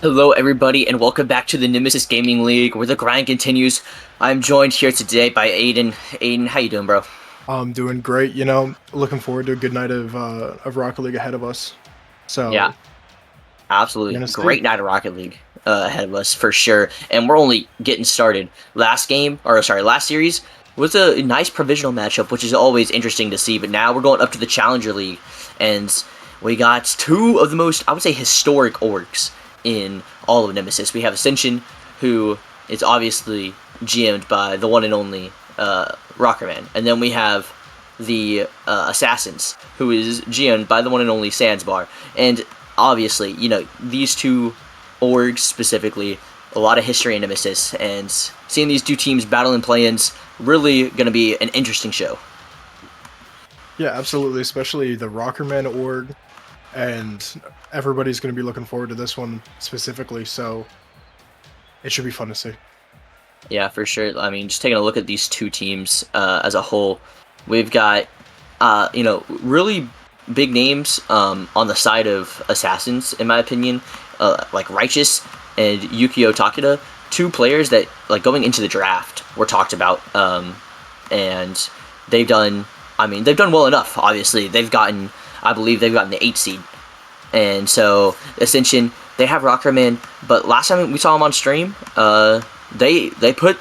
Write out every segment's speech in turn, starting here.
Hello, everybody, and welcome back to the Nemesis Gaming League, where the grind continues. I'm joined here today by Aiden. Aiden, how you doing, bro? I'm doing great. Looking forward to a good night of Rocket League ahead of us. Yeah, So we're absolutely. gonna see. Great night of Rocket League ahead of us, for sure. And we're only getting started. Last series was a nice provisional matchup, which is always interesting to see. But now we're going up to the Challenger League, and we got two of the most, I would say, historic orgs in all of Nemesis. We have Ascension, who is obviously GM'd by the one and only Rockerman. And then we have the Assassins, who is GM'd by the one and only Sandsbar. And obviously, these two orgs specifically, a lot of history in Nemesis, and seeing these two teams battle in play-ins, really going to be an interesting show. Yeah, absolutely. Especially the Rockerman org, and everybody's gonna be looking forward to this one specifically. So it should be fun to see. Yeah, for sure. I mean, just taking a look at these two teams as a whole, we've got, really big names on the side of Assassins, in my opinion, like Righteous and Yukio Takeda, two players that, like, going into the draft were talked about, and they've done, they've done well enough, obviously. I believe they've gotten the 8 seed. And so, Ascension, they have Rockerman, but last time we saw them on stream, they put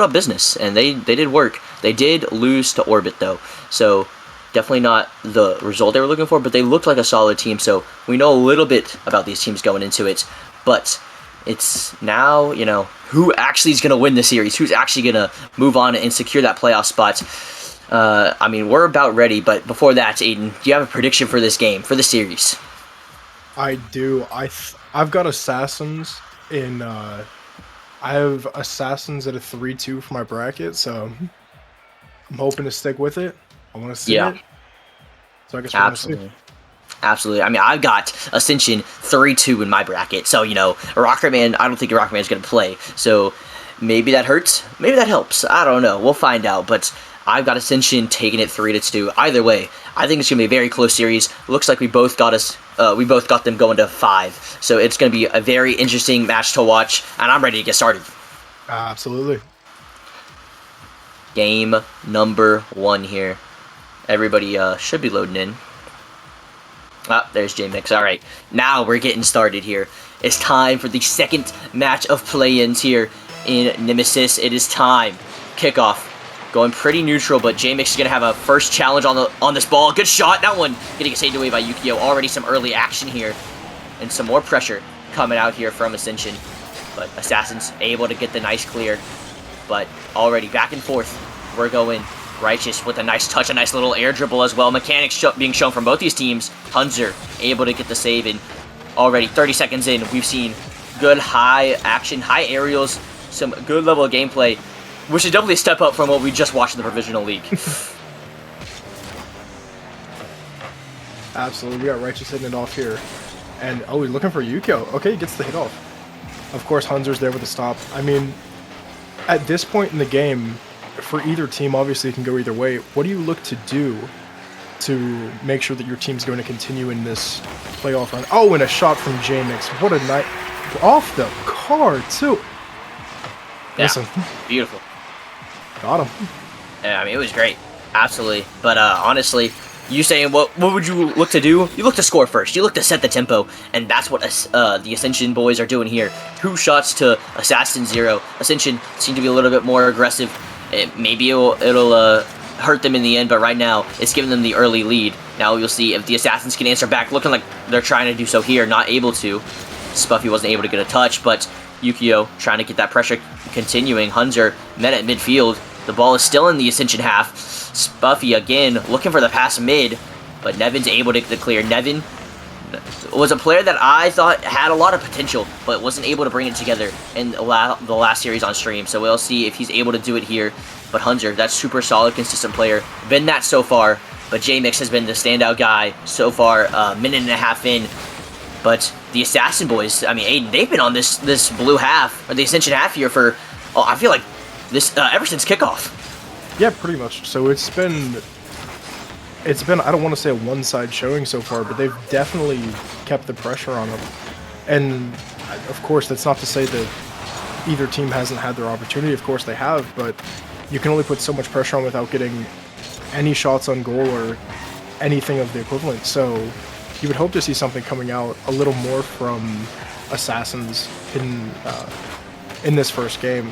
up business, and they did work. They did lose to Orbit, though, so definitely not the result they were looking for, but they looked like a solid team, so we know a little bit about these teams going into it. But it's now, who actually is going to win the series, who's actually going to move on and secure that playoff spot. We're about ready, but before that, Aiden, do you have a prediction for this game, for the series? I do. I've got Assassins in. I have Assassins at a 3-2 for my bracket, so I'm hoping to stick with it. I want to see Yeah, it. So I guess we're gonna see. absolutely. Absolutely. I've got Ascension 3-2 in my bracket. So, Rockerman, I don't think Rockerman's going to play. So, maybe that hurts. Maybe that helps. I don't know. We'll find out. But I've got Ascension taking it 3-2. Either way, I think it's going to be a very close series. Looks like we both got them going to 5. So, it's going to be a very interesting match to watch. And I'm ready to get started. Absolutely. Game number 1 here. Everybody should be loading in. Ah, there's J-Mix. Alright, now we're getting started here. It's time for the second match of play-ins here in Nemesis. It is time. Kickoff. Going pretty neutral, but J-Mix is going to have a first challenge on this ball. Good shot. That one getting saved away by Yukio. Already some early action here. And some more pressure coming out here from Ascension. But Assassin's able to get the nice clear. But already back and forth. We're going Righteous with a nice touch, a nice little air dribble as well. Mechanics being shown from both these teams. Hunzer able to get the save, and already 30 seconds in, we've seen good high action, high aerials, some good level of gameplay, which is definitely a step up from what we just watched in the Provisional League. Absolutely. We got Righteous hitting it off here. And, oh, he's looking for Yukio. Okay, he gets the hit off. Of course, Hunzer's there with the stop. I mean, at this point in the game, for either team, obviously it can go either way. What do you look to do to make sure that your team's going to continue in this playoff run? Oh, and a shot from J-Mix. What a night. Off the card, too. Yeah, Listen. beautiful. Got him. Yeah, it was great. Absolutely. But honestly, you saying what would you look to do? You look to score first. You look to set the tempo, and that's what the Ascension boys are doing here. 2 shots to Assassin 0. Ascension seem to be a little bit more aggressive. Maybe it'll hurt them in the end, but right now it's giving them the early lead. Now we'll see if the Assassins can answer back, looking like they're trying to do so here, not able to. Spuffy wasn't able to get a touch, but Yukio trying to get that pressure continuing. Hunzer met at midfield. The ball is still in the Ascension half. Spuffy again looking for the pass mid, but Nevin's able to get the clear. Nevin was a player that I thought had a lot of potential, but wasn't able to bring it together in the last series on stream. So we'll see if he's able to do it here. But Hunter, that's super solid, consistent player. Been that so far, but J-Mix has been the standout guy so far, minute and a half in. But the Assassin boys, Aiden, they've been on this blue half, or the Ascension half here for, I feel like, this ever since kickoff. Yeah, pretty much. So it's been, I don't want to say a one-side showing so far, but they've definitely kept the pressure on them. And Of course, that's not to say that either team hasn't had their opportunity. Of course they have, but you can only put so much pressure on without getting any shots on goal or anything of the equivalent. So you would hope to see something coming out a little more from Assassins in this first game.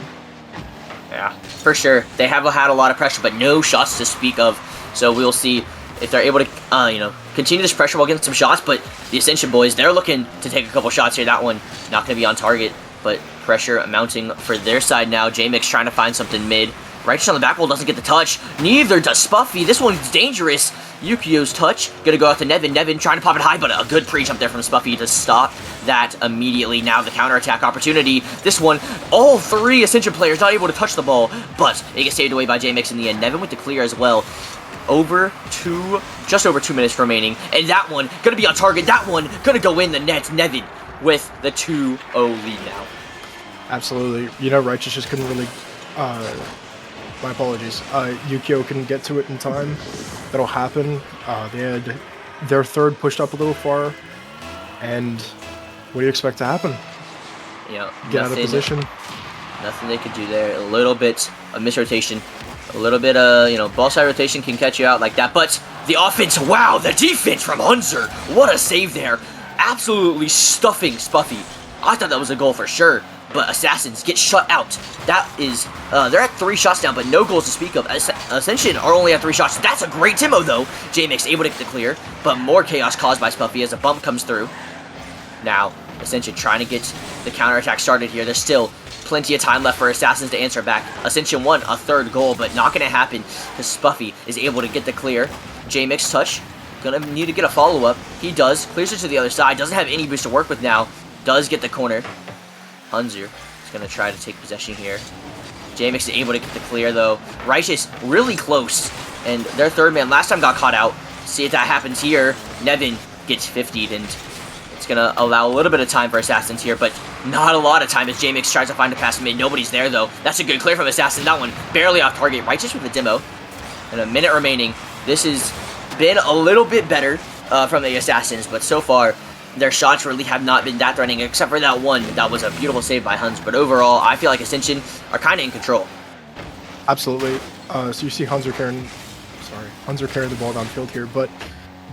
Yeah, for sure. They have had a lot of pressure, but no shots to speak of. So we'll see if they're able to, continue this pressure while getting some shots. But the Ascension boys, they're looking to take a couple shots here. That one not going to be on target, but pressure mounting for their side now. J-Mix trying to find something mid. Righteous on the back wall doesn't get the touch. Neither does Spuffy. This one's dangerous. Yukio's touch. Gonna go out to Nevin. Nevin trying to pop it high, but a good pre-jump there from Spuffy to stop that immediately. Now the counterattack opportunity. This one, all three Ascension players not able to touch the ball, but it gets saved away by J-Mix in the end. Nevin with the clear as well. Just over 2 minutes remaining. And that one gonna be on target. That one gonna go in the net. Nevin with the 2-0 lead now. Absolutely. Righteous just couldn't really... my apologies. Yukio couldn't get to it in time. That'll happen. They had their third pushed up a little far. And what do you expect to happen? Get out of position. Nothing they could do there. A little bit of misrotation. A little bit ball side rotation can catch you out like that. But the offense, wow, the defense from Hunzer. What a save there. Absolutely stuffing Spuffy. I thought that was a goal for sure. But Assassins get shut out. That is, they're at 3 shots down, but no goals to speak of. Ascension are only at 3 shots. That's a great Timo, though. J-Mix able to get the clear, but more chaos caused by Spuffy as a bump comes through. Now, Ascension trying to get the counterattack started here. There's still plenty of time left for Assassins to answer back. Ascension won a 3rd goal, but not going to happen because Spuffy is able to get the clear. J-Mix touch. Gonna need to get a follow-up. He does. Clears it to the other side. Doesn't have any boost to work with now. Does get the corner. Hunzer is going to try to take possession here. J-Mix is able to get the clear, though. Righteous really close. And their 3rd man last time got caught out. See if that happens here. Nevin gets 50'd, and it's going to allow a little bit of time for Assassins here, but not a lot of time as J-Mix tries to find a pass mid. Nobody's there, though. That's a good clear from Assassin. That one barely off target. Righteous with the demo. And a minute remaining. This has been a little bit better from the Assassins, but so far, their shots really have not been that threatening, except for that one. That was a beautiful save by Huns. But overall, I feel like Ascension are kind of in control. Absolutely. So you see Hunzer carrying the ball downfield here. But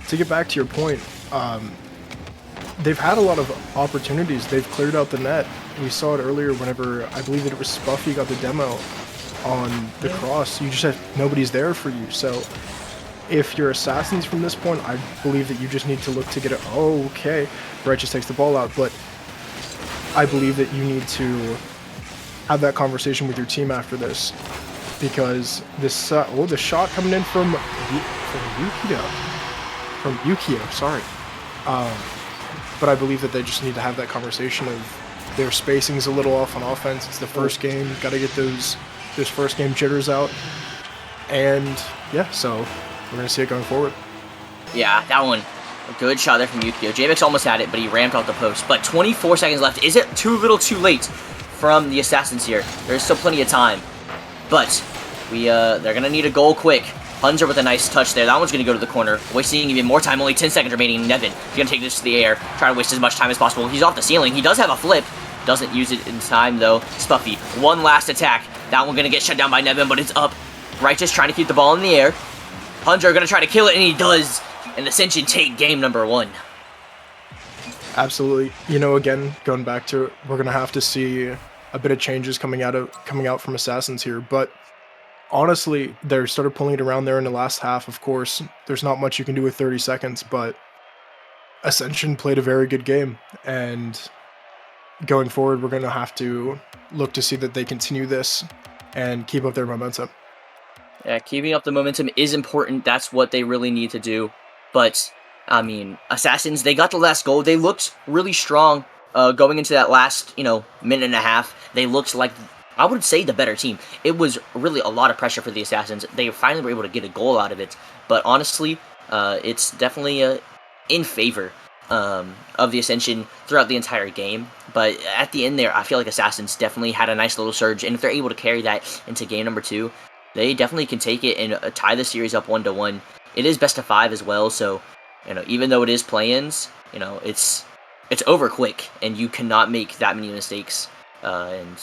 to get back to your point, they've had a lot of opportunities. They've cleared out the net. We saw it earlier whenever, I believe that it was Spuffy got the demo on the cross. You just have, nobody's there for you. So if you're Assassins from this point, I believe that you just need to look to get it. Oh, okay. Righteous takes the ball out, but I believe that you need to have that conversation with your team after this, because this the shot coming in from Yukio, sorry. But I believe that they just need to have that conversation of their spacing's a little off on offense. It's the first game, got to get those first game jitters out, and yeah, so we're going to see it going forward. Yeah, that one. A good shot there from Yukio. J-Mix almost had it, but he ramped out the post. But 24 seconds left. Is it too little too late from the Assassins here? There's still plenty of time. But they're going to need a goal quick. Hunzer with a nice touch there. That one's going to go to the corner. Wasting even more time. Only 10 seconds remaining. Nevin, he's going to take this to the air. Try to waste as much time as possible. He's off the ceiling. He does have a flip. Doesn't use it in time, though. Spuffy, one last attack. That one going to get shut down by Nevin, but it's up. Righteous trying to keep the ball in the air. Hunter going to try to kill it, and he does. And Ascension take game number 1. Absolutely. Again, going back to it, we're going to have to see a bit of changes coming out from Assassins here. But honestly, they started pulling it around there in the last half. Of course, there's not much you can do with 30 seconds, but Ascension played a very good game. And going forward, we're going to have to look to see that they continue this and keep up their momentum. Yeah, keeping up the momentum is important. That's what they really need to do. But, I mean, Assassins, they got the last goal. They looked really strong going into that last, minute and a half. They looked like, I would say, the better team. It was really a lot of pressure for the Assassins. They finally were able to get a goal out of it. But honestly, it's definitely in favor of the Ascension throughout the entire game. But at the end there, I feel like Assassins definitely had a nice little surge. And if they're able to carry that into game number 2, they definitely can take it and tie the series up 1-1. It is best of 5 as well, so even though it is play-ins, it's it's over quick, and you cannot make that many mistakes. And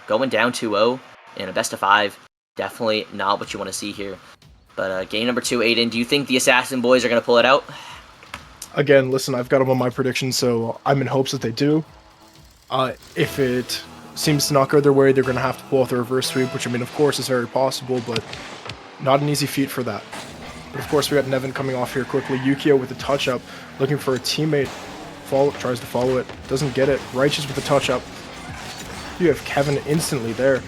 going down 2-0 in a best of 5, definitely not what you want to see here. But game number 2, Aiden, do you think the Assassin boys are going to pull it out? Again, listen, I've got them on my prediction, so I'm in hopes that they do. If it seems to not go their way, they're going to have to pull off the reverse sweep, which, I mean, of course, is very possible, but not an easy feat for that. But, of course, we got Nevin coming off here quickly. Yukio with the touch-up, looking for a teammate. Tries to follow it, doesn't get it. Righteous with the touch-up. You have Kevin instantly there.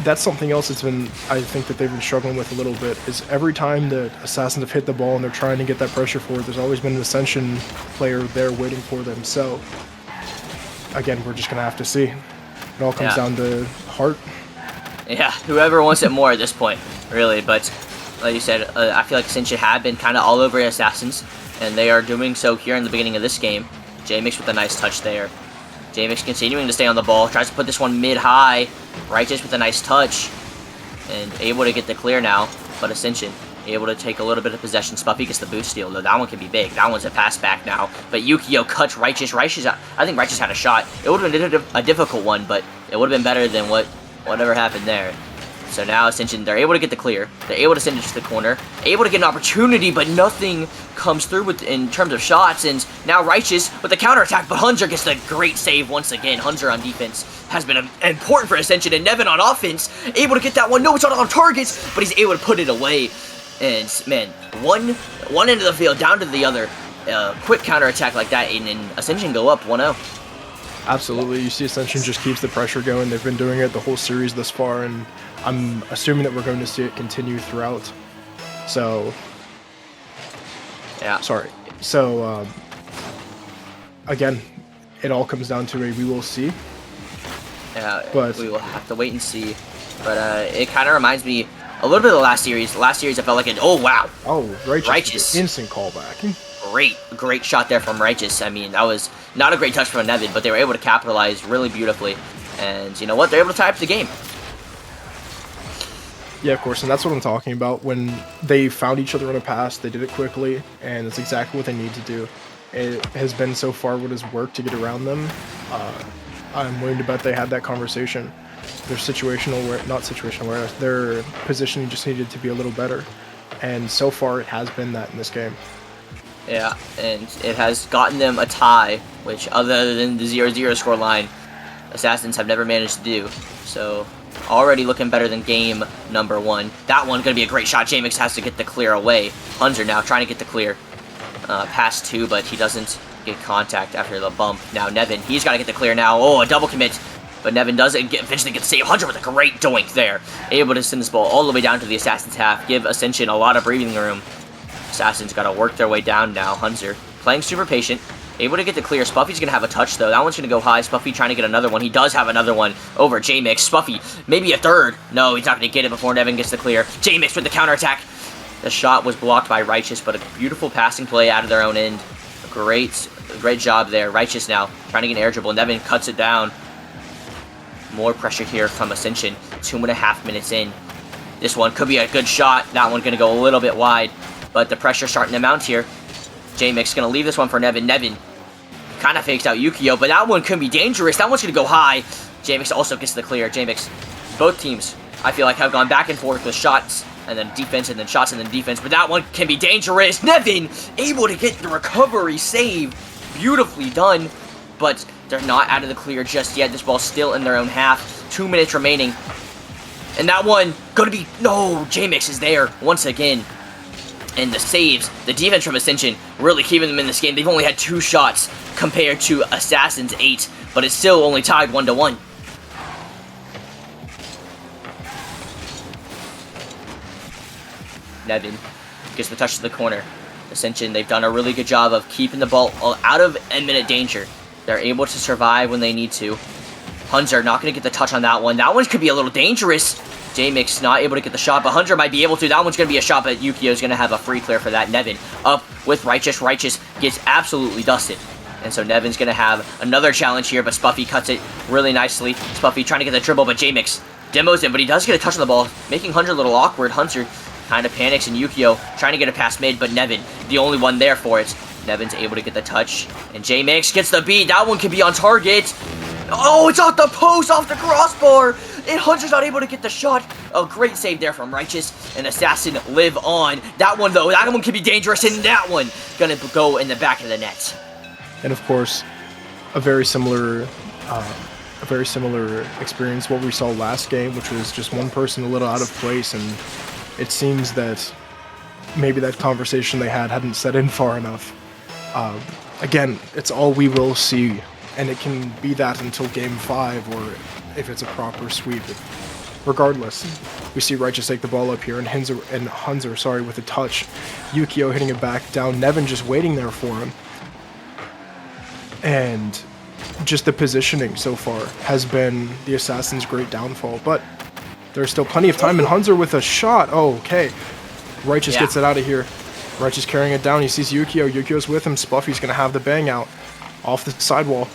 That's something else that's been, I think, that they've been struggling with a little bit, is every time the Assassins have hit the ball and they're trying to get that pressure forward, there's always been an Ascension player there waiting for them. So, again, we're just going to have to see. It all comes down to heart. Yeah, whoever wants it more at this point, really. But, like you said, I feel like Ascension have been kind of all over Assassins, and they are doing so here in the beginning of this game. J-Mix with a nice touch there. J-Mix continuing to stay on the ball, tries to put this one mid-high. Righteous with a nice touch, and able to get the clear now, but Ascension able to take a little bit of possession. Spuffy gets the boost steal, though that one can be big. That one's a pass back now, but Yukio cuts Righteous. I think Righteous had a shot. It would have been a difficult one, but it would have been better than whatever happened there. So now Ascension, they're able to get the clear. They're able to send it to the corner. Able to get an opportunity, but nothing comes through in terms of shots. And now Righteous with the counterattack, but Hunter gets the great save once again. Hunter on defense has been important for Ascension, and Nevin on offense, able to get that one. No, it's not on targets, but he's able to put it away. And, man, one end of the field down to the other. Quick counterattack like that, and Ascension go up 1-0. Absolutely. You see Ascension just keeps the pressure going. They've been doing it the whole series thus far, and I'm assuming that we're going to see it continue throughout. So, yeah. Sorry. So, again, it all comes down to we will see. Yeah, but we will have to wait and see. But it kind of reminds me a little bit of the last series. The last series, I felt like oh, wow. Oh, Righteous. Instant callback. Great shot there from Righteous. I mean, that was not a great touch from Nevin, but they were able to capitalize really beautifully. And you know what? They're able to tie up the game. Yeah, of course, and that's what I'm talking about. When they found each other in a pass, they did it quickly, and it's exactly what they need to do. It has been so far what has worked to get around them. I'm willing to bet they had that conversation. Their situational awareness, their positioning just needed to be a little better. And so far, it has been that in this game. Yeah, and it has gotten them a tie, which other than the 0-0 score line, Assassins have never managed to do. So, already looking better than game number 1. That one going to be a great shot. J-Mix has to get the clear away. Hunter now trying to get the clear. Past 2, but he doesn't get contact after the bump. Now Nevin, he's got to get the clear now. Oh, a double commit. But Nevin does it, eventually gets the save. Hunter with a great doink there. Able to send this ball all the way down to the Assassin's half. Give Ascension a lot of breathing room. Assassin's got to work their way down now. Hunter playing super patient. Able to get the clear. Spuffy's going to have a touch, though. That one's going to go high. Spuffy trying to get another one. He does have another one over J-Mix. Spuffy, maybe a third. No, he's not going to get it before Nevin gets the clear. J-Mix with the counterattack. The shot was blocked by Righteous, but a beautiful passing play out of their own end. A great job there. Righteous now trying to get an air dribble. Nevin cuts it down. More pressure here from Ascension. 2.5 minutes in. This one could be a good shot. That one going to go a little bit wide, but the pressure starting to mount here. J-Mix going to leave this one for Nevin. Nevin kind of fakes out Yukio, but that one could be dangerous. That one's going to go high. J-Mix also gets the clear. J-Mix, both teams, I feel like, have gone back and forth with shots, and then defense, and then shots, and then defense, but that one can be dangerous. Nevin able to get the recovery save. Beautifully done, but they're not out of the clear just yet. This ball's still in their own half. 2 minutes remaining. And that one, going to be, no, J-Mix is there once again. And the saves, the defense from Ascension, really keeping them in this game. They've only had 2 shots compared to Assassin's 8, but it's still only tied 1-1. Nevin gets the touch to the corner. Ascension, they've done a really good job of keeping the ball out of imminent danger. They're able to survive when they need to. Hunter not going to get the touch on that one. That one could be a little dangerous. J-Mix not able to get the shot, but Hunter might be able to. That one's going to be a shot, but Yukio's going to have a free clear for that. Nevin up with Righteous. Righteous gets absolutely dusted. And so Nevin's going to have another challenge here, but Spuffy cuts it really nicely. Spuffy trying to get the dribble, but J-Mix demos it, but he does get a touch on the ball, making Hunter a little awkward. Hunter kind of panics, and Yukio trying to get a pass mid, but Nevin, the only one there for it. Nevin's able to get the touch, and J-Mix gets the beat. That one could be on target. Oh, it's off the post, off the crossbar, and Hunter's not able to get the shot. A great save there from Righteous, and Assassin live on. That one, though, that one could be dangerous, and that one gonna go in the back of the net. And of course, a very similar experience what we saw last game, which was just one person a little out of place, and it seems that maybe that conversation they had hadn't set in far enough. Again, it's all we will see, and it can be that until game 5, or if it's a proper sweep. Regardless, we see Righteous take the ball up here, and Hunzer, with a touch. Yukio hitting it back down. Nevin just waiting there for him. And just the positioning so far has been the Assassin's great downfall, but there's still plenty of time, and Hunzer with a shot. Oh, okay. Righteous gets it out of here. Righteous carrying it down. He sees Yukio. Yukio's with him. Spuffy's going to have the bang out off the sidewall.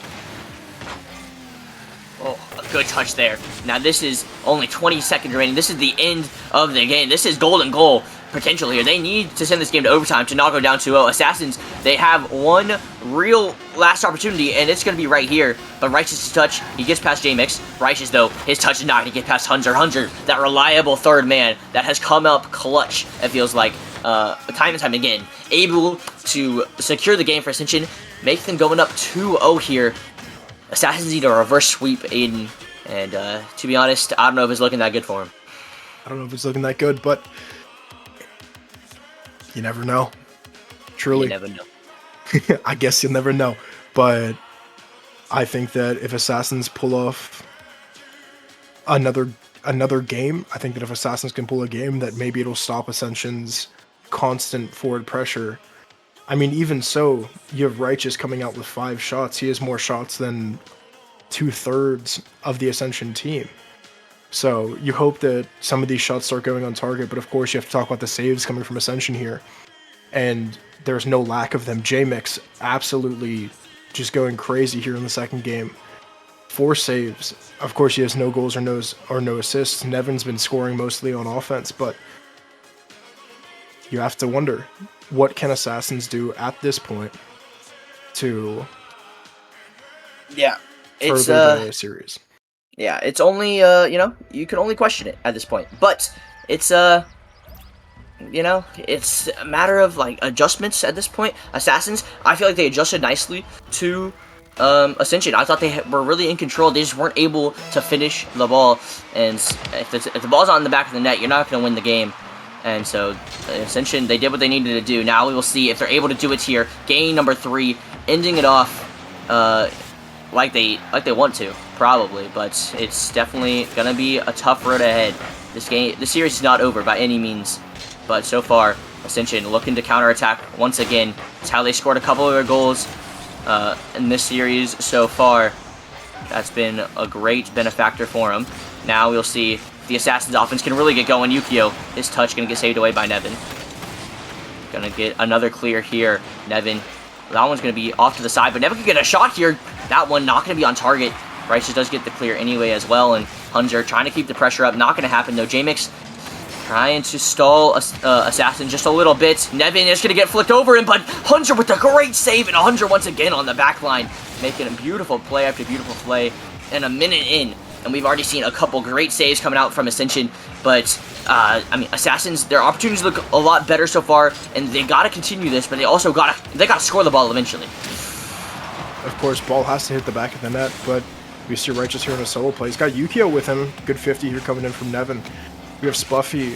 Oh, a good touch there. Now, this is only 20 seconds remaining. This is the end of the game. This is golden goal potential here. They need to send this game to overtime to not go down 2-0. Assassins, they have one real last opportunity, and it's going to be right here. But Righteous' touch, he gets past J-Mix. Righteous, though, his touch is not going to get past Hunzer. Hunzer, that reliable third man that has come up clutch, it feels like, time and time again. Able to secure the game for Ascension, make them going up 2-0 here. Assassins need a reverse sweep, Aiden. And to be honest, I don't know if it's looking that good for him. I don't know if it's looking that good, but you never know. Truly. You never know. I guess you'll never know. But I think that if Assassins pull off another game, I think that if Assassins can pull a game, that maybe it'll stop Ascension's constant forward pressure. I mean, even so, you have Righteous coming out with 5 shots. He has more shots than 2/3 of the Ascension team. So you hope that some of these shots start going on target, but of course you have to talk about the saves coming from Ascension here. And there's no lack of them. J-Mix absolutely just going crazy here in the second game. 4 saves. Of course he has no goals or no assists. Nevin's been scoring mostly on offense, but you have to wonder, what can Assassins do at this point to further the series? Yeah, it's only, you can only question it at this point. But it's, it's a matter of, like, adjustments at this point. Assassins, I feel like they adjusted nicely to Ascension. I thought they were really in control. They just weren't able to finish the ball. And if the ball's not in the back of the net, you're not going to win the game. And so, Ascension, they did what they needed to do. Now we will see if they're able to do it here. Game number 3, ending it off, like they want to, probably, but it's definitely gonna be a tough road ahead. This series is not over by any means, but so far, Ascension looking to counterattack once again. It's how they scored a couple of their goals in this series so far. That's been a great benefactor for them. Now we'll see if the Assassin's offense can really get going. Yukio, his touch gonna get saved away by Nevin. Gonna get another clear here. Nevin. That one's going to be off to the side, but Nevin could get a shot here. That one not going to be on target. Righteous does get the clear anyway as well, and Hunzer trying to keep the pressure up. Not going to happen, though. J-Mix trying to stall Assassin just a little bit. Nevin is going to get flicked over him, but Hunzer with a great save, and Hunzer once again on the back line, making a beautiful play after beautiful play. And a minute in, and we've already seen a couple great saves coming out from Ascension, but I mean, Assassins, their opportunities look a lot better so far, and they got to continue this, but they also got to score the ball eventually. Of course, ball has to hit the back of the net, but we see Righteous here in a solo play. He's got Yukio with him. Good 50 here coming in from Nevin. We have Spuffy.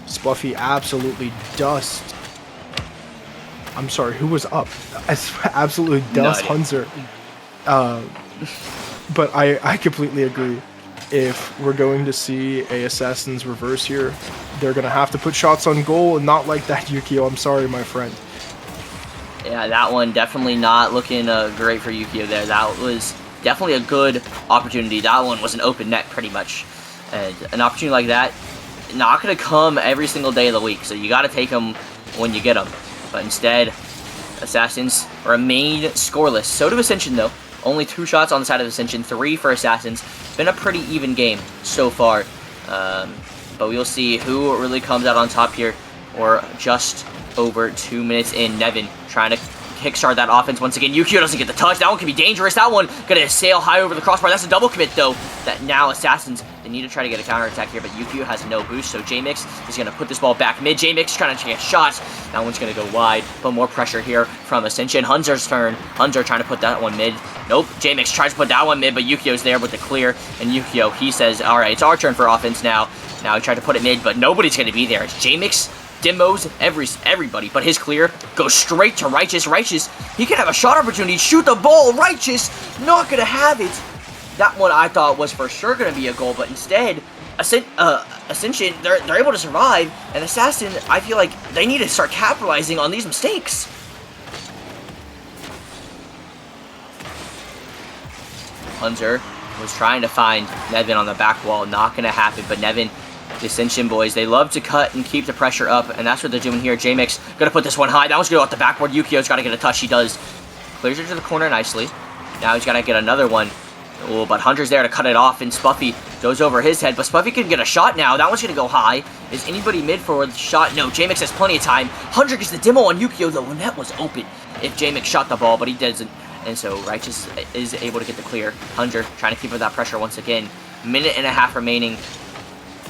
Spuffy absolutely dust. I'm sorry, who was up? Absolutely dust Hunzer. But I completely agree. If we're going to see a Assassin's reverse here, they're going to have to put shots on goal, and not like that, Yukio. I'm sorry, my friend. Yeah, that one definitely not looking great for Yukio there. That was definitely a good opportunity. That one was an open net, pretty much. And an opportunity like that, not going to come every single day of the week, so you got to take them when you get them. But instead, Assassins remain scoreless. So do Ascension, though. Only 2 shots on the side of Ascension, 3 for Assassins. Been a pretty even game so far. But we'll see who really comes out on top here. We're just over 2 minutes in. Nevin trying to kickstart that offense once again. Yukio doesn't get the touch. That one could be dangerous. That one gonna sail high over the crossbar. That's a double commit though. That now Assassins, they need to try to get a counterattack here, but Yukio has no boost, so J-Mix is gonna put this ball back mid. J-Mix trying to take a shot. That one's gonna go wide, but more pressure here from Ascension. Hunzer's turn. Hunzer trying to put that one mid. Nope. J-Mix tries to put that one mid, but Yukio's there with the clear, and Yukio, he says, all right, it's our turn for offense now. Now he tried to put it mid, but nobody's gonna be there. It's J-Mix, demos everybody, but his clear goes straight to Righteous. Righteous, he can have a shot opportunity, shoot the ball. Righteous, not gonna have it. That one I thought was for sure gonna be a goal, but instead, Ascension, they're able to survive, and Assassin, I feel like they need to start capitalizing on these mistakes. Hunter was trying to find Nevin on the back wall, not gonna happen, but Nevin, the Ascension boys, they love to cut and keep the pressure up, and that's what they're doing here. J-Mix gonna put this one high. That one's gonna go off the backboard. Yukio's gotta get a touch. He does. Clears it to the corner nicely. Now he's gotta get another one. Oh, but Hunter's there to cut it off, and Spuffy goes over his head, but Spuffy can get a shot now. That one's gonna go high. Is anybody mid for the shot? No, J-Mix has plenty of time. Hunter gets the demo on Yukio, though, and that was open if J-Mix shot the ball, but he doesn't. And so Righteous is able to get the clear. Hunter trying to keep up that pressure once again. Minute and a half remaining.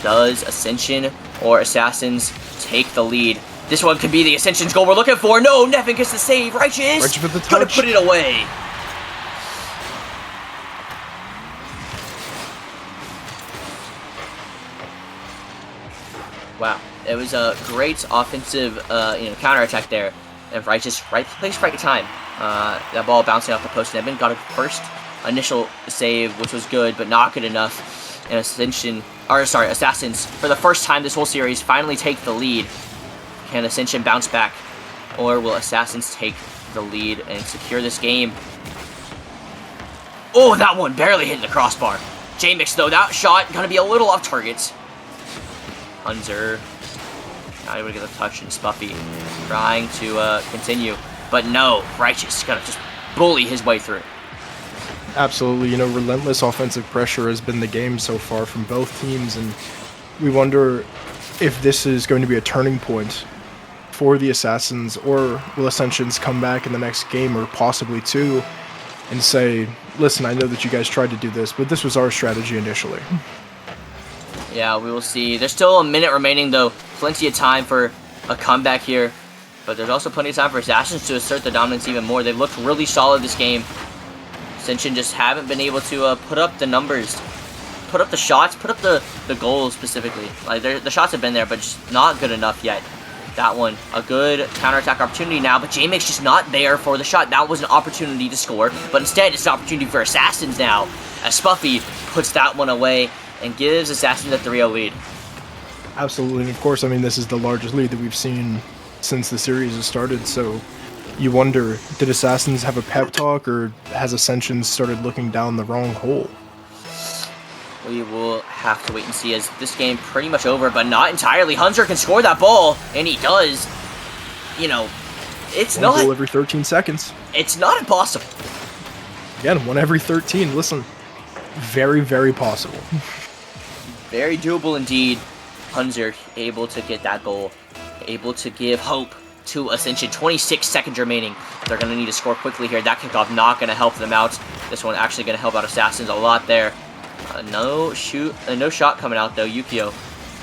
Does Ascension or Assassins take the lead? This one could be the Ascension's goal we're looking for. No, Nevin gets the save. Righteous with the touch. gonna put it away. Wow, it was a great offensive, counterattack there, and Righteous right place, right time. That ball bouncing off the post. Nevin got a first initial save, which was good, but not good enough. And Assassins, for the first time this whole series, finally take the lead. Can Ascension bounce back, or will Assassins take the lead and secure this game? Oh, that one barely hitting the crossbar. J-Mix, though, that shot gonna be a little off target. Hunzer not able to get the touch, and Spuffy trying to continue, but no, Righteous gonna just bully his way through. Absolutely, relentless offensive pressure has been the game so far from both teams, and we wonder if this is going to be a turning point for the Assassins, or will Ascensions come back in the next game, or possibly two, and say, listen, I know that you guys tried to do this, but this was our strategy initially. Yeah, we will see. There's still a minute remaining, though. Plenty of time for a comeback here, but there's also plenty of time for Assassins to assert their dominance even more. They've looked really solid this game. Ascension just haven't been able to put up the numbers, put up the shots, put up the goals specifically. Like the shots have been there, but just not good enough yet. That one, a good counterattack opportunity now, but J-Mix just not there for the shot. That was an opportunity to score, but instead it's an opportunity for Assassins now, as Spuffy puts that one away and gives Assassins a 3-0 lead. Absolutely, and of course, this is the largest lead that we've seen since the series has started, so you wonder, did Assassins have a pep talk, or has Ascension started looking down the wrong hole? We will have to wait and see, as this game pretty much over, but not entirely. Hunter can score that ball, and he does. It's not... One goal every 13 seconds. It's not impossible. Again, one every 13. Listen, very, very possible. Very doable indeed. Hunter able to get that goal, able to give hope to Ascension. 26 seconds remaining. They're going to need to score quickly here. That kickoff not going to help them out. This one actually going to help out Assassins a lot there. No shot coming out though. Yukio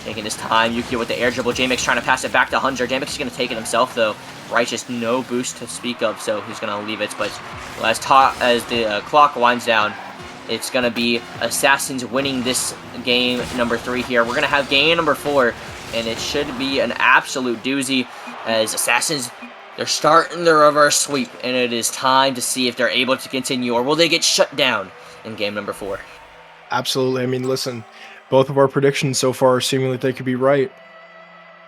taking his time. Yukio with the air dribble. J-Mix trying to pass it back to Hunter. J-Mix is going to take it himself though. Righteous, no boost to speak of, so he's going to leave it. But as the clock winds down, it's going to be Assassins winning this game number 3 here. We're going to have game number 4, and it should be an absolute doozy, as Assassins, they're starting the reverse sweep, and it is time to see if they're able to continue, or will they get shut down in game number 4. Absolutely. Listen, both of our predictions so far seemingly they could be right.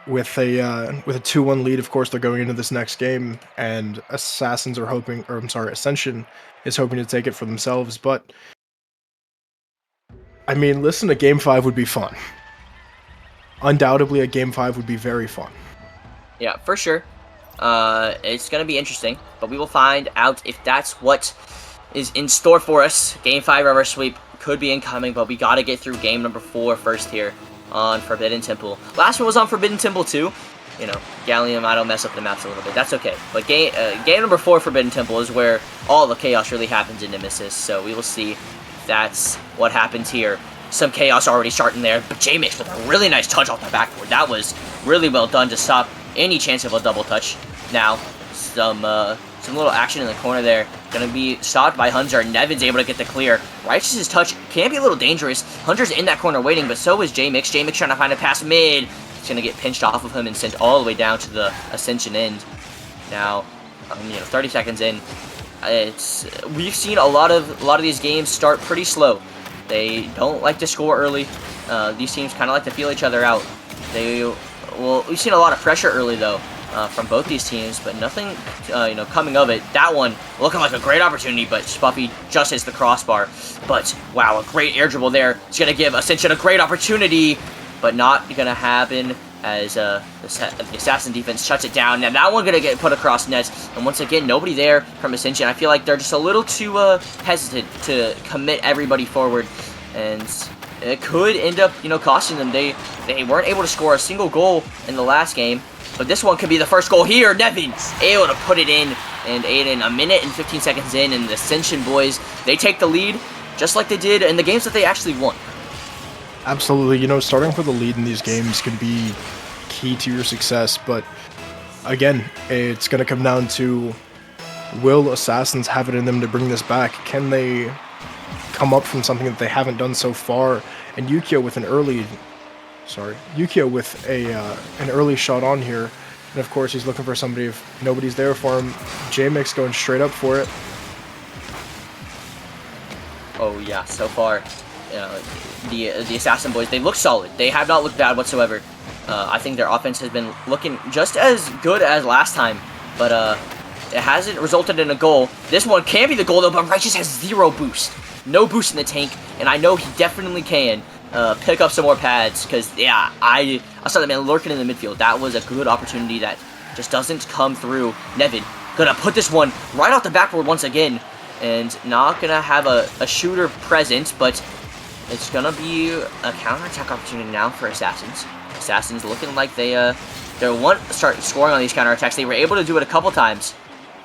With a 2-1 lead, of course, they're going into this next game, and Ascension is hoping to take it for themselves, but listen, a game 5 would be fun. Undoubtedly, a game 5 would be very fun. Yeah, for sure. It's going to be interesting, but we will find out if that's what is in store for us. Game 5 reverse sweep could be incoming, but we got to get through game number 4 first here on Forbidden Temple. Last one was on Forbidden Temple too, you know, Gallium, I don't mess up the maps a little bit. That's okay. But game number 4, Forbidden Temple, is where all the chaos really happens in Nemesis. So we will see if that's what happens here. Some chaos already starting there, but J-Mix with a really nice touch off the backboard. That was really well done to stop any chance of a double touch. Now, some little action in the corner there. Gonna be stopped by Hunter. Nevin's able to get the clear. Righteous's touch can be a little dangerous. Hunter's in that corner waiting, but so is J-Mix. J-Mix trying to find a pass mid. He's gonna get pinched off of him and sent all the way down to the Ascension end. Now, 30 seconds in. We've seen a lot of these games start pretty slow. They don't like to score early. These teams kind of like to feel each other out. We've seen a lot of pressure early though from both these teams, but nothing, coming of it. That one looking like a great opportunity, but Spuffy just hits the crossbar. But wow, a great air dribble there. It's gonna give Ascension a great opportunity, but not gonna happen as the Assassin defense shuts it down. Now that one gonna get put across nets, and once again, nobody there from Ascension. I feel like they're just a little too hesitant to commit everybody forward, and it could end up, costing them. They weren't able to score a single goal in the last game, but this one could be the first goal here. Nevin able to put it in, and Aiden, a minute and 15 seconds in, and the Ascension boys, they take the lead just like they did in the games that they actually won. Absolutely. Starting for the lead in these games can be key to your success, but again, it's going to come down to, will Assassins have it in them to bring this back? Can they come up from something that they haven't done so far? And Yukio with an early shot on here, and of course he's looking for somebody. If nobody's there for him, J-Mix going straight up for it. Oh yeah, so far the Assassin boys, they look solid. They have not looked bad whatsoever. I think their offense has been looking just as good as last time, but it hasn't resulted in a goal. This one can be the goal though, but Righteous has 0 boost. No boost in the tank, and I know he definitely can pick up some more pads, because, yeah, I saw that man lurking in the midfield. That was a good opportunity that just doesn't come through. Nevin gonna put this one right off the backboard once again, and not gonna have a shooter present, but it's gonna be a counter-attack opportunity now for Assassins. Assassins looking like they want to start scoring on these counter-attacks. They were able to do it a couple times.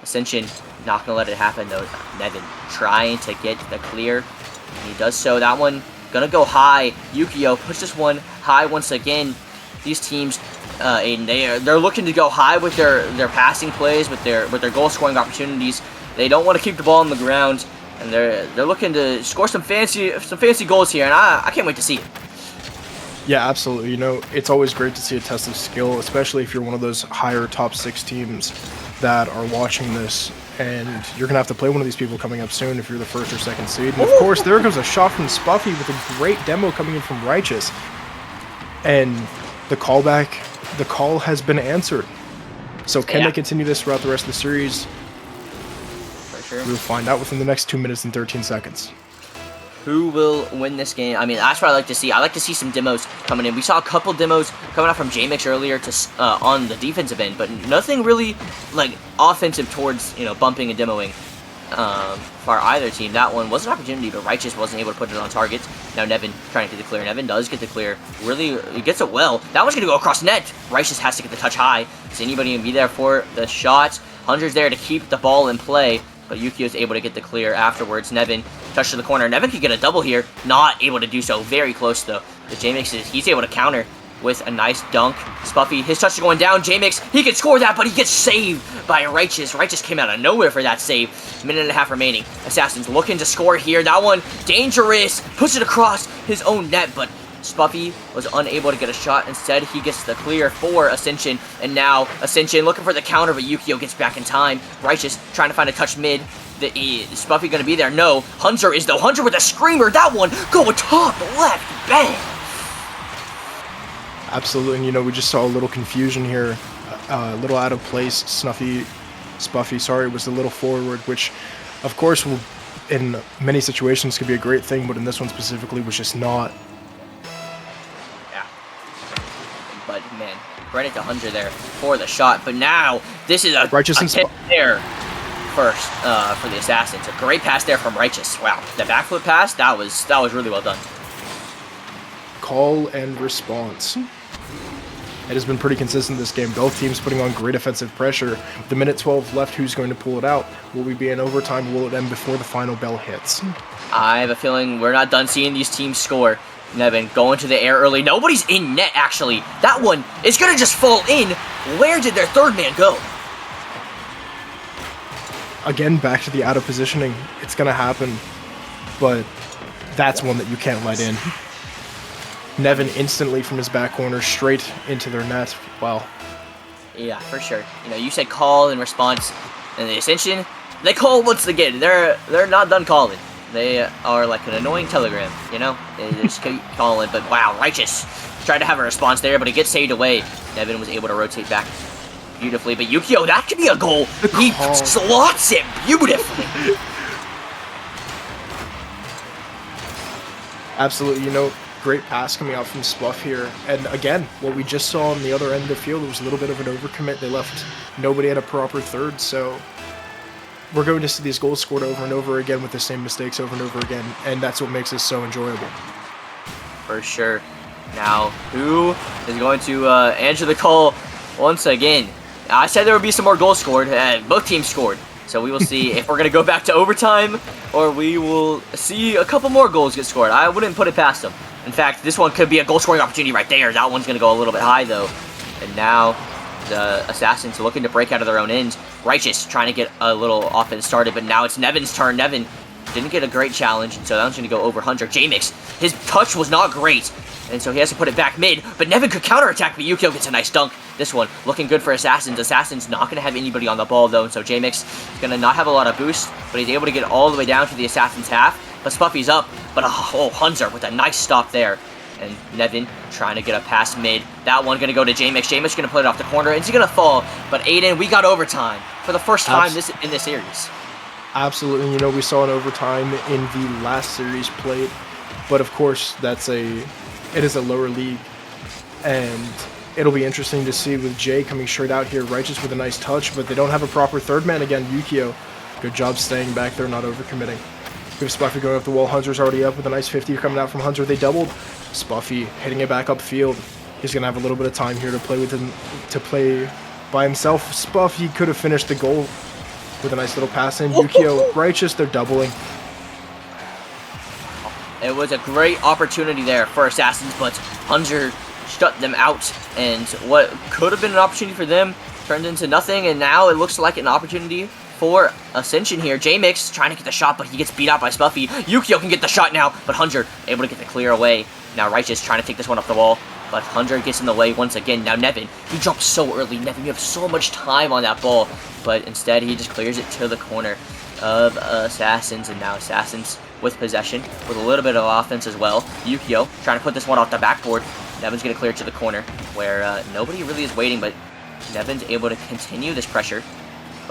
Ascension not gonna let it happen though. Nevin trying to get the clear, and he does so. That one gonna go high. Yukio puts this one high once again. These teams, they're looking to go high with their passing plays, with their goal-scoring opportunities. They don't want to keep the ball on the ground, and they're looking to score some fancy goals here, and I can't wait to see it. Yeah, absolutely. It's always great to see a test of skill, especially if you're one of those higher top 6 teams that are watching this, and you're gonna have to play one of these people coming up soon if you're the 1st or 2nd seed. And of course, there goes a shot from Spuffy with a great demo coming in from Righteous, and the call has been answered. So can they continue this throughout the rest of the series? Sure. We'll find out within the next 2 minutes and 13 seconds. Who will win this game? I mean, that's what I like to see. I like to see some demos coming in. We saw a couple demos coming out from J-Mix earlier on the defensive end, but nothing really like offensive towards bumping and demoing for either team. That one was an opportunity, but Righteous wasn't able to put it on target. Now Nevin trying to get the clear. Nevin does get the clear. Really, he gets it well. That one's gonna go across net. Righteous has to get the touch high. Is anybody gonna be there for the shot? Hunter's there to keep the ball in play, but Yukio is able to get the clear afterwards. Nevin touch to the corner. Nevin could get a double here. Not able to do so. Very close though. The J-Mix he's able to counter with a nice dunk. Spuffy, his touch is going down. J-Mix, he can score that, but he gets saved by Righteous. Righteous came out of nowhere for that save. Minute and a half remaining. Assassins looking to score here. That one dangerous. Puts it across his own net, but Spuffy was unable to get a shot. Instead, he gets the clear for Ascension. And now Ascension looking for the counter, but Yukio gets back in time. Righteous trying to find a touch mid. Is Spuffy going to be there? No. Hunter is though. Hunter with a screamer. That one going top left. Bang. Absolutely. And we just saw a little confusion here. A little out of place. Spuffy, sorry, was a little forward, which of course will, in many situations, could be a great thing, but in this one specifically was just not. But man, credit to Hunter there for the shot. But now this is a Righteous and tip there first for the Assassins. A great pass there from Righteous. Wow, the backflip pass that was really well done. Call and response. It has been pretty consistent this game. Both teams putting on great offensive pressure. With the minute 12 left, who's going to pull it out? Will we be in overtime? Will it end before the final bell hits? I have a feeling we're not done seeing these teams score. Nevin going to the air early. Nobody's in net, actually. That one is going to just fall in. Where did their third man go? Again, back to the out of positioning. It's going to happen, but that's one that you can't let in. Nevin instantly from his back corner straight into their net. Wow. Yeah, for sure. You know, you said call in response, and the Ascension, they call once again. They're not done calling. They are like an annoying telegram, you know? They just keep calling, but wow, Righteous tried to have a response there, but it gets saved away. Nevin was able to rotate back beautifully, but Yukio, that could be a goal. He slots it beautifully. Absolutely, you know, great pass coming out from Spluff here. And again, what we just saw on the other end of the field was a little bit of an overcommit. They left nobody at a proper third, so we're going to see these goals scored over and over again with the same mistakes over and over again, and that's what makes this so enjoyable. For sure. Now, who is going to answer the call once again? I said there would be some more goals scored, and both teams scored. So we will see if we're going to go back to overtime, or we will see a couple more goals get scored. I wouldn't put it past them. In fact, this one could be a goal-scoring opportunity right there. That one's going to go a little bit high, though. And now the Assassins looking to break out of their own end. Righteous trying to get a little offense started, but now it's Nevin's turn. Nevin didn't get a great challenge, and so that one's going to go over Hunter. J-Mix, his touch was not great, and so he has to put it back mid, but Nevin could counterattack, but Yukio gets a nice dunk. This one looking good for Assassins. Assassins not going to have anybody on the ball, though, and so J-Mix is going to not have a lot of boost, but he's able to get all the way down to the Assassins' half. But Spuffy's up, but oh, Hunter with a nice stop there. And Nevin trying to get a pass mid. That one going to go to J-Mix. J-Mix going to put it off the corner, and he's going to fall. But Aiden, we got overtime for the first time in this series. Absolutely. You know, we saw an overtime in the last series played, but of course, it is a lower league, and it'll be interesting to see with Jay coming straight out here. Righteous with a nice touch, but they don't have a proper third man again. Yukio, good job staying back there, not overcommitting. We have Spuffy going up the wall. Hunter's already up with a nice 50 coming out from Hunter. They doubled. Spuffy hitting it back upfield. He's going to have a little bit of time here to play with him, to play by himself. Spuffy could have finished the goal with a nice little pass in. Yukio, Righteous, they're doubling. It was a great opportunity there for Assassins, but Hunter shut them out. And what could have been an opportunity for them turned into nothing, and now it looks like an opportunity for Ascension here. J-Mix trying to get the shot, but he gets beat out by Spuffy. Yukio can get the shot now, but Hunter able to get the clear away. Now Righteous trying to take this one off the wall, but Hunter gets in the way once again. Now Nevin, he jumps so early. Nevin, you have so much time on that ball, but instead he just clears it to the corner of Assassins, and now Assassins with possession with a little bit of offense as well. Yukio trying to put this one off the backboard. Nevin's going to clear it to the corner where nobody really is waiting, but Nevin's able to continue this pressure.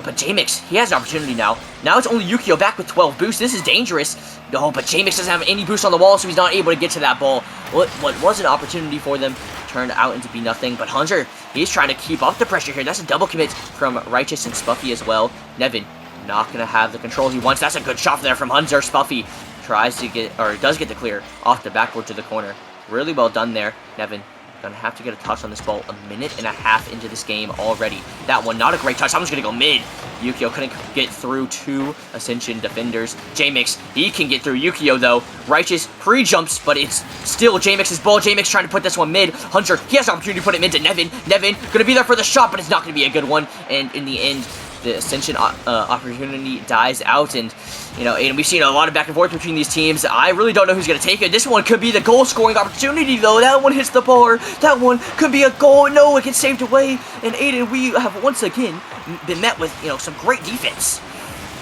But J-Mix, he has an opportunity now. Now it's only Yukio back with 12 boosts. This is dangerous. No, but J-Mix doesn't have any boost on the wall, so he's not able to get to that ball. What was an opportunity for them turned out into be nothing. But Hunter, he's trying to keep up the pressure here. That's a double commit from Righteous and Spuffy as well. Nevin not going to have the control he wants. That's a good shot there from Hunter. Spuffy tries to get, or does get the clear off the backboard to the corner. Really well done there. Nevin gonna have to get a touch on this ball a minute and a half into this game already. That one, not a great touch. That one's gonna go mid. Yukio couldn't get through two Ascension defenders. J-Mix, he can get through Yukio though. Righteous pre-jumps, but it's still J-Mix's ball. J-Mix trying to put this one mid. Hunter, he has the opportunity to put it mid to Nevin. Nevin gonna be there for the shot, but it's not gonna be a good one. And in the end, the Ascension opportunity dies out, and you know, and we've seen a lot of back and forth between these teams. I really don't know who's going to take it. This one could be the goal-scoring opportunity, though. That one hits the bar. That one could be a goal. No, it gets saved away. And Aiden, we have once again been met with, you know, some great defense.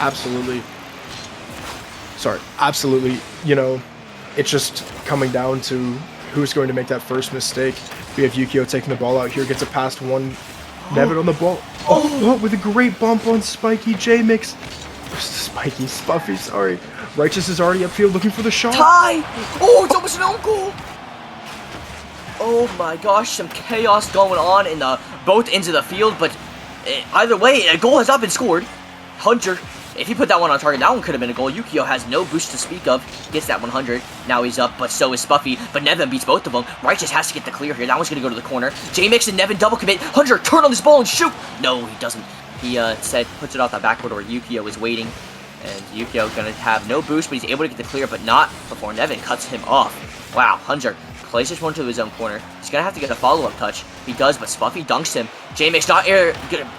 Absolutely. Absolutely. You know, it's just coming down to who's going to make that first mistake. We have Yukio taking the ball out here, gets it past one. Nevin on the ball. Oh, with a great bump on Spiky. J-Mix. Spuffy, sorry. Righteous is already upfield looking for the shot. Tie! Oh, it's almost an own goal! Oh my gosh, some chaos going on in both ends of the field, but either way, a goal has not been scored. Hunter If he put that one on target, that one could have been a goal. Yukio has no boost to speak of. Gets that 100. Now he's up, but so is Spuffy. But Nevin beats both of them. Righteous has to get the clear here. That one's going to go to the corner. J-Mix and Nevin double commit. Hunter, turn on this ball and shoot! No, he doesn't. He puts it off the backboard where Yukio is waiting. And Yukio going to have no boost, but he's able to get the clear, but not before Nevin cuts him off. Wow, Hunter places one to his own corner. He's going to have to get a follow-up touch. He does, but Spuffy dunks him. J-Mix not gonna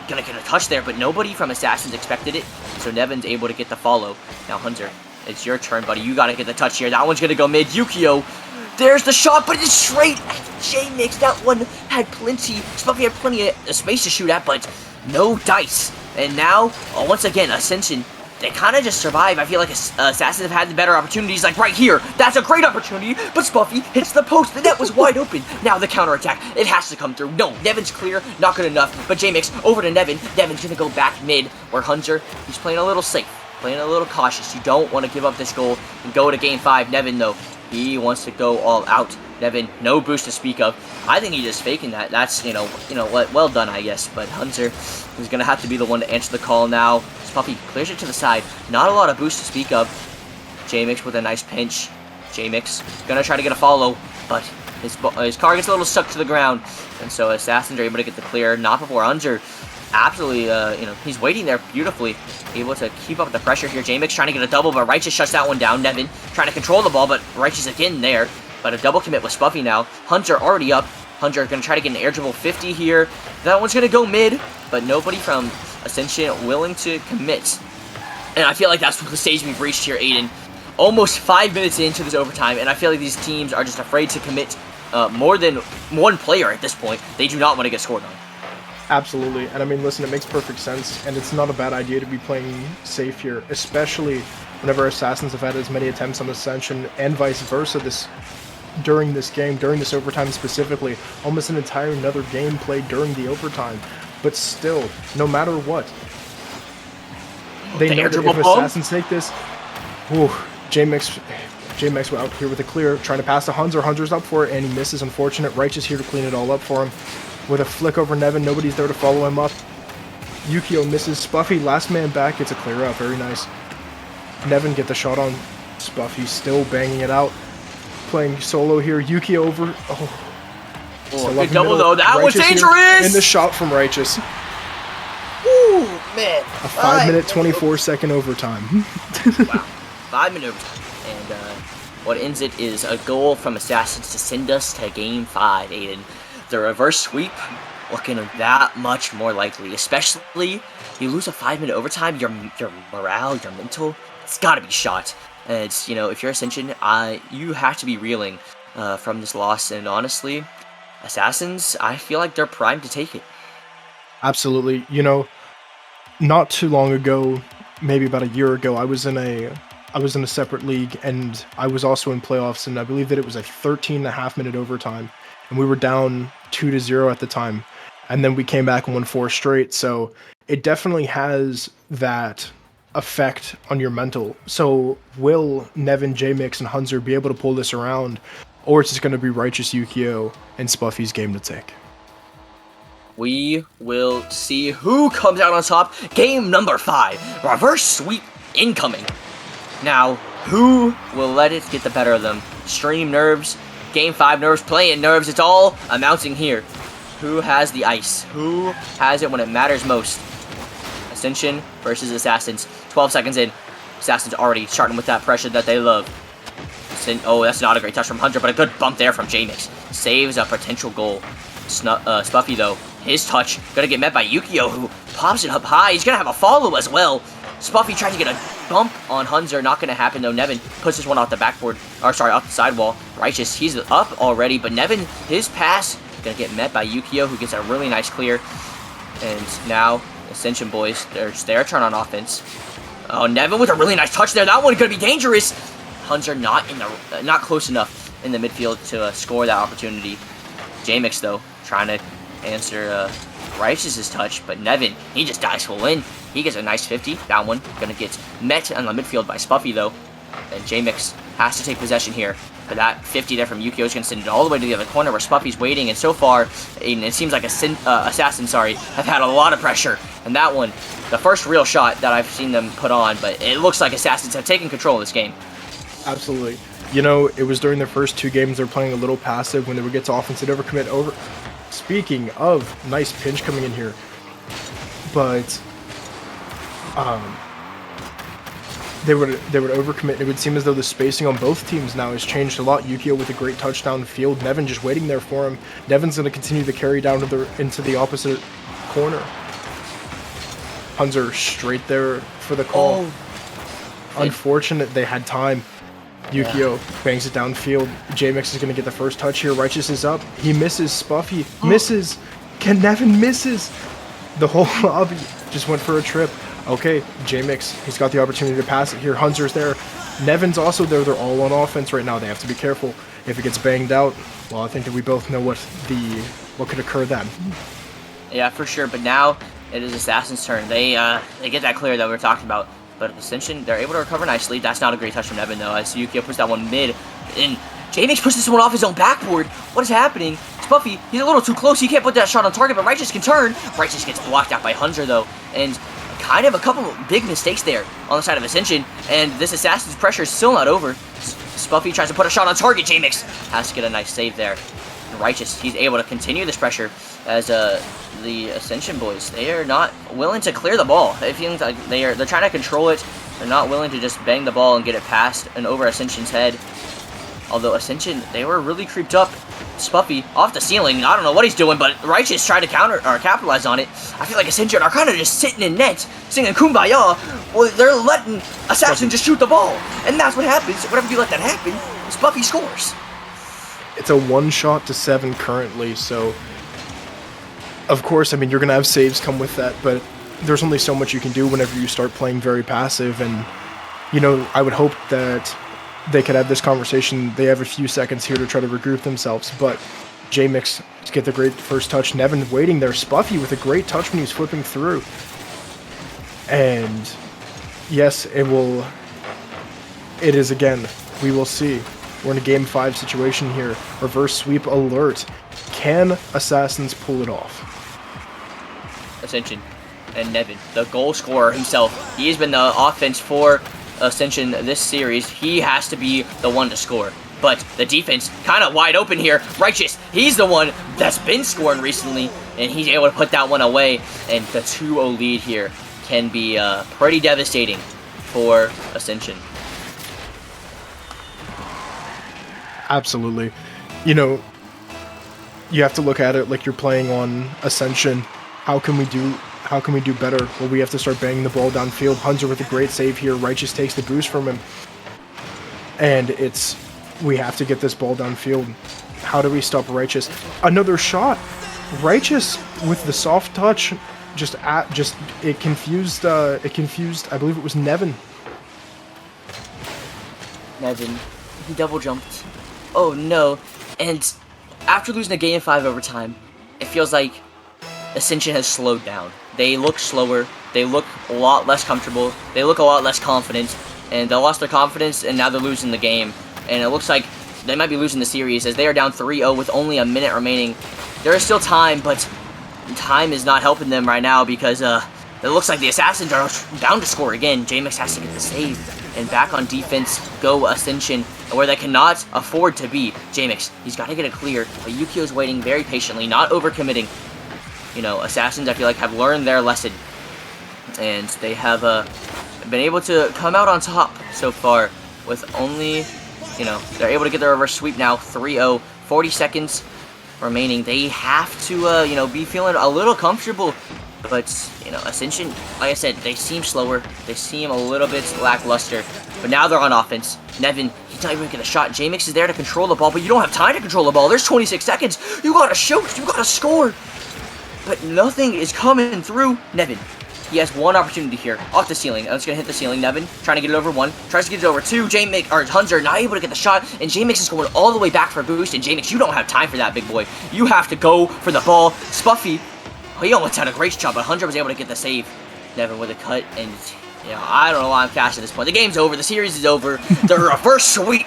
get a touch there, but nobody from Assassins expected it. So Nevin's able to get the follow. Now, Hunter, it's your turn, buddy. You got to get the touch here. That one's going to go mid. Yukio, there's the shot, but it's straight at J-Mix. That one had plenty. Spuffy had plenty of space to shoot at, but no dice. And now, once again, Ascension, they kind of just survive. I feel like Assassins have had the better opportunities, like right here. That's a great opportunity, but Spuffy hits the post. The net was wide open. Now the counterattack. It has to come through. No, Nevin's clear. Not good enough. But J-Mix over to Nevin. Nevin's going to go back mid, where Hunter, he's playing a little safe, playing a little cautious. You don't want to give up this goal and go to game 5. Nevin, though, he wants to go all out. Nevin, no boost to speak of. I think he's just faking that. That's, you know what, well done, I guess. But Hunter is going to have to be the one to answer the call now. Spuffy clears it to the side. Not a lot of boost to speak of. J-Mix with a nice pinch. J-Mix going to try to get a follow, but his car gets a little stuck to the ground. And so Assassins are able to get the clear. Not before Hunter absolutely, he's waiting there beautifully. Able to keep up the pressure here. J-Mix trying to get a double, but Righteous shuts that one down. Nevin trying to control the ball, but Righteous again there. But a double commit with Spuffy now. Hunter already up. Hunter going to try to get an air dribble 50 here. That one's going to go mid, but nobody from Ascension willing to commit. And I feel like that's the stage we've reached here, Aiden. Almost 5 minutes into this overtime, and I feel like these teams are just afraid to commit more than one player at this point. They do not want to get scored on. Absolutely. And I mean, listen, it makes perfect sense, and it's not a bad idea to be playing safe here, especially whenever Assassins have had as many attempts on Ascension and vice versa during this game, during this overtime specifically. Almost an entire another game played during the overtime. But still, no matter what, they know that if Assassins take this, J-Mix out here with a clear, trying to pass to Hunter. Hunter's up for it, and he misses. Unfortunate. Righteous here to clean it all up for him. With a flick over Nevin, nobody's there to follow him up. Yukio misses. Spuffy, last man back, gets a clear out. Very nice. Nevin get the shot on Spuffy, still banging it out. Playing solo here. Yukio over. Good double though. That was dangerous! In the shot from Righteous. Ooh, man. A 5-minute, 24-second overtime. Wow. 5-minute overtime. And what ends it is a goal from Assassins to send us to game 5, Aiden. The reverse sweep looking that much more likely, especially you lose a 5-minute overtime, your morale, your mental, it's got to be shot. And it's, if you're Ascension, you have to be reeling from this loss. And honestly, Assassins, I feel like they're primed to take it. Absolutely. Not too long ago, maybe about a year ago, I was in a separate league, and I was also in playoffs, and I believe that it was a 13.5-minute overtime, and we were down 2-0 at the time, and then we came back and won 4 straight. So it definitely has that effect on your mental. So will Nevin, J-Mix, and Hunter be able to pull this around, or it's just going to be Righteous, Yukio, and Spuffy's game to take? We will see who comes out on top. Game number 5. Reverse sweep incoming. Now, who will let it get the better of them? Stream nerves, game 5 nerves, playing nerves. It's all amounting here. Who has the ice? Who has it when it matters most? Ascension versus Assassins. 12 seconds in. Assassins already starting with that pressure that they love. Oh, that's not a great touch from Hunter, but a good bump there from J-Mix. Saves a potential goal. Spuffy, though, his touch gonna get met by Yukio, who pops it up high. He's gonna have a follow as well. Spuffy trying to get a bump on Hunter. Not gonna happen, though. Nevin puts this one off the backboard. Off the sidewall. Righteous, he's up already, but Nevin, his pass, gonna get met by Yukio, who gets a really nice clear. And now, Ascension boys, it's their turn on offense. Oh, Nevin with a really nice touch there. That one gonna be dangerous. Hunter not close enough in the midfield to score that opportunity. J-Mix, though, trying to answer Righteous's touch, but Nevin, he just dives full in. He gets a nice 50. That one gonna get met on the midfield by Spuffy, though. And J-Mix has to take possession here. But that 50 there from Yukio is going to send it all the way to the other corner where Spuffy's waiting. And so far, it seems like Assassin, have had a lot of pressure. And that one, the first real shot that I've seen them put on. But it looks like Assassins have taken control of this game. Absolutely. You know, it was during the first 2 games they're playing a little passive when they would get to offense. They'd overcommit over. Speaking of nice pinch coming in here. But they would overcommit. It would seem as though the spacing on both teams now has changed a lot. Yukio with a great touchdown field. Nevin just waiting there for him. Nevin's going to continue to carry down to into the opposite corner. Hunzer straight there for the call. Oh. Unfortunate they had time. Yukio bangs it downfield. J-Mix is going to get the first touch here. Righteous is up. He misses. Spuffy misses. Can Nevin misses? The whole lobby just went for a trip. Okay, J-Mix, he's got the opportunity to pass it here. Hunzer's there. Nevin's also there. They're all on offense right now. They have to be careful. If it gets banged out, well, I think that we both know what could occur then. Yeah, for sure. But now it is Assassin's turn. They get that clear that we were talking about. But Ascension, they're able to recover nicely. That's not a great touch from Nevin, though, as Yukio puts that one mid. And J-Mix pushes this one off his own backboard. What is happening? Spuffy, he's a little too close. He can't put that shot on target, but Righteous can turn. Righteous gets blocked out by Hunzer, though. And kind of a couple of big mistakes there on the side of Ascension. And this Assassin's pressure is still not over. Spuffy tries to put a shot on target. J-Mix has to get a nice save there. And Righteous, he's able to continue this pressure as the Ascension boys, they are not willing to clear the ball. It feels like they're trying to control it. They're not willing to just bang the ball and get it past and over Ascension's head. Although Ascension, they were really creeped up. Spuffy off the ceiling. I don't know what he's doing, but Righteous tried to counter or capitalize on it. I feel like Ascension are kind of just sitting in net, singing Kumbaya. Well, they're letting Assassin just shoot the ball, and that's what happens. Whenever you let that happen, Spuffy scores. It's a 1-7 currently, so of course, I mean, you're gonna have saves come with that, but there's only so much you can do whenever you start playing very passive. And you know, I would hope that they could have this conversation. They have a few seconds here to try to regroup themselves, but J-Mix to get the great first touch. Nevin waiting there. Spuffy with a great touch when he was flipping through. And yes, it is again. We will see. We're in a game 5 situation here. Reverse sweep alert. Can Assassins pull it off? Ascension and Nevin, the goal scorer himself. He has been the offense for Ascension this series. He has to be the one to score. But the defense kind of wide open here. Righteous, he's the one that's been scoring recently, and he's able to put that one away. And the 2-0 lead here can be pretty devastating for Ascension. Absolutely. You know, you have to look at it like you're playing on Ascension. How can we do better? Well, we have to start banging the ball downfield. Hunzer with a great save here. Righteous takes the boost from him. And we have to get this ball downfield. How do we stop Righteous? Another shot. Righteous with the soft touch it confused I believe it was Nevin. Nevin, he double jumped. Oh no. And after losing a game 5 overtime, it feels like Ascension has slowed down. They look slower, they look a lot less comfortable, they look a lot less confident, and they lost their confidence, and now they're losing the game. And it looks like they might be losing the series as they are down 3-0 with only a minute remaining. There is still time, but time is not helping them right now because it looks like the Assassins are bound to score again. J-Mix has to get the save. And back on defense, go Ascension, where they cannot afford to be. J-Mix, he's got to get it clear, but Yukio's waiting very patiently, not overcommitting. You know, Assassins, I feel like, have learned their lesson. And they have been able to come out on top so far with only, you know, they're able to get their reverse sweep now, 3-0, 40 seconds remaining. They have to, you know, be feeling a little comfortable. But, you know, Ascension, like I said, they seem slower. They seem a little bit lackluster. But now they're on offense. Nevin, he's not even going to get a shot. J-Mix is there to control the ball, but you don't have time to control the ball. There's 26 seconds. You got to shoot. You got to score. But nothing is coming through. Nevin, he has one opportunity here. Off the ceiling. It's going to hit the ceiling. Nevin trying to get it over 1. Tries to get it over 2. J-Mix, or Hunzer, not able to get the shot. And J-Mix is going all the way back for a boost. And J-Mix, you don't have time for that, big boy. You have to go for the ball. Spuffy, he almost had a great shot, but Hunter was able to get the save. Nevin with a cut, and You know, I don't know why I'm cashing this point. The game's over. The series is over. The reverse sweep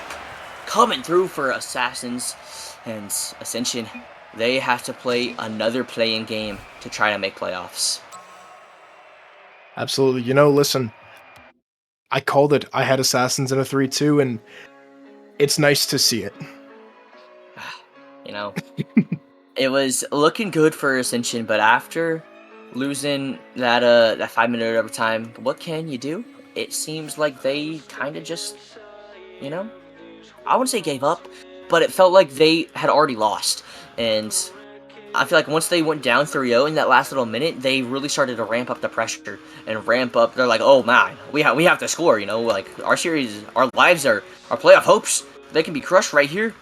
coming through for Assassins and Ascension. They have to play another play-in game to try to make playoffs. Absolutely. You know, listen, I called it. I had Assassins in a 3-2, and it's nice to see it. You know, it was looking good for Ascension, but after losing that 5-minute overtime, what can you do? It seems like they kind of just, you know, I wouldn't say gave up, but it felt like they had already lost. And I feel like once they went down 3-0 in that last little minute, they really started to ramp up the pressure and ramp up. They're like, oh man, we have to score. You know, like our series, our lives, our playoff hopes, they can be crushed right here.